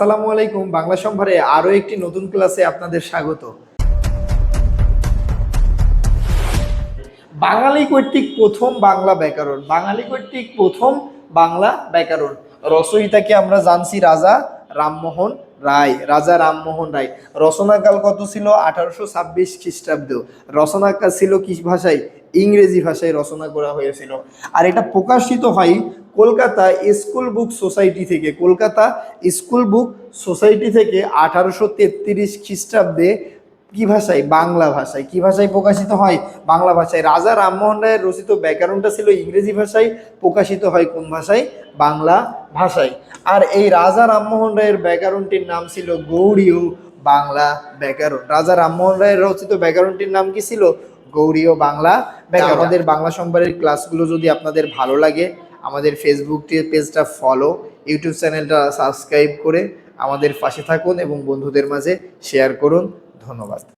আসসালামু আলাইকুম। বাংলা সম্ভারে আরো একটি নতুন ক্লাসে আপনাদের স্বাগত। বাঙালি কর্তৃক প্রথম বাংলা ব্যাকরণ। বাঙালি কর্তৃক প্রথম বাংলা ব্যাকরণ রচয়িতাকে আমরা জানছি রাজা রামমোহন রায়। রাজা রামমোহন রায়। রচনাকাল কত ছিল? 1826 খ্রিস্টাব্দ। রচনাকাল ছিল কি ভাষায়? ইংরেজি ভাষায় রচনা করা হয়েছিল। আর এটা প্রকাশিত হয় কলকাতা স্কুল বুক সোসাইটি থেকে। কলকাতা স্কুল বুক সোসাইটি থেকে 1833 খ্রিস্টাব্দে কি ভাষায়? বাংলা ভাষায়। কি ভাষায় প্রকাশিত হয়? বাংলা ভাষায়। রাজা রামমোহন রায়ের রচিত ব্যাকরণটা ছিল ইংরেজি ভাষায়, প্রকাশিত হয় কোন ভাষায়? বাংলা ভাষায়। আর এই রাজা রামমোহন রায়ের ব্যাকরণটির নাম ছিল গৌড়ীয় বাংলা ব্যাকরণ। রাজা রামমোহন রায়ের রচিত ব্যাকরণটির নাম কি ছিল? গৌড়ীয় বাংলা ব্যাকরণ। আমাদের বাংলা সম্ভারের ক্লাসগুলো যদি আপনাদের ভালো লাগে, আমাদের ফেসবুক পেজটা ফলো, ইউটিউব চ্যানেলটা সাবস্ক্রাইব করে আমাদের পাশে থাকুন এবং বন্ধুদের মাঝে শেয়ার করুন। ধন্যবাদ।